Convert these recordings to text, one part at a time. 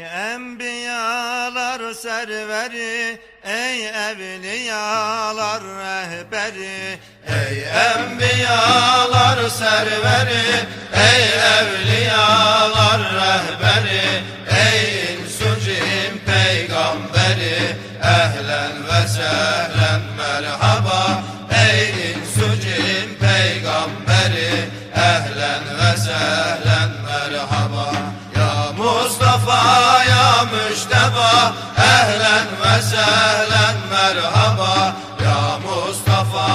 enbiyalar serveri, ey evliyalar rehberi. Ey enbiyalar serveri, ey evliyalar rehberi, ey insu cin peygamberi, ehlen ve sehlen merhaba. Ey insu cin peygamberi, ehlen ve sehlen merhaba. Ya Mustafa ya Müşteba, ehlen ve sehlen merhaba. Ya Mustafa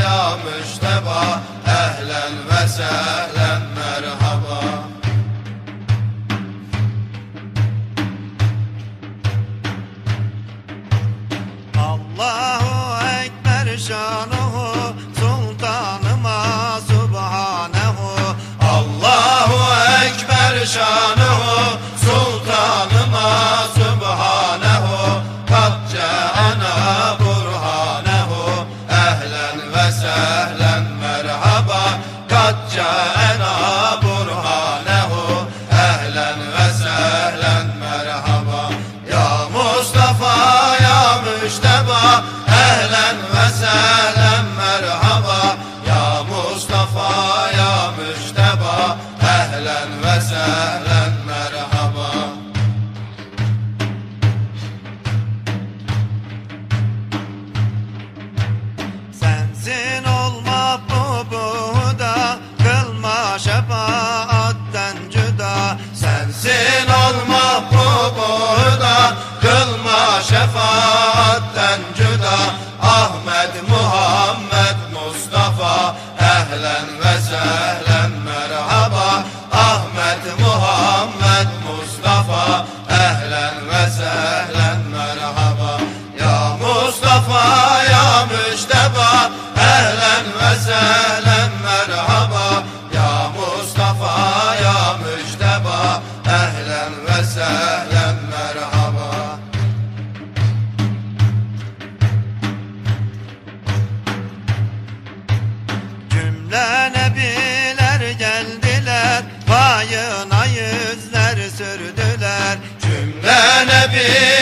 ya Müşteba, ehlen ve sehlen merhaba. Allahu Ekber şanuhu, sultanıma subhanehu. Allahu Ekber şanuhu, sultanıma subhanehu. Kad ce'ana burhanehu, ehlen ve sehlen merhaba. Kad ce'ana burhanehu, ehlen ve sehlen merhaba. Ya Mustafa ya Müşteba, ehlen ve sehlen merhaba. Ya Mustafa ya Müşteba, ehlen ve sehlen merhaba. Sensin ol mahbubu da, kılma şefaatten cüda. Sensin ol mahbubu da, kılma şefaatten cüda. Ahmet Muhammed Mustafa, ehlen ve sehlen merhaba. Ahmet Muhammed Mustafa, ehlen ve sehlen merhaba. Ya Mustafa ya Müşteba, ehlen ve sehlen merhaba. Ya Mustafa ya Müşteba, ehlen ve sehlen merhaba. Cümle nebiler geldiler, payına yüzler sürdüler. Cümle nebi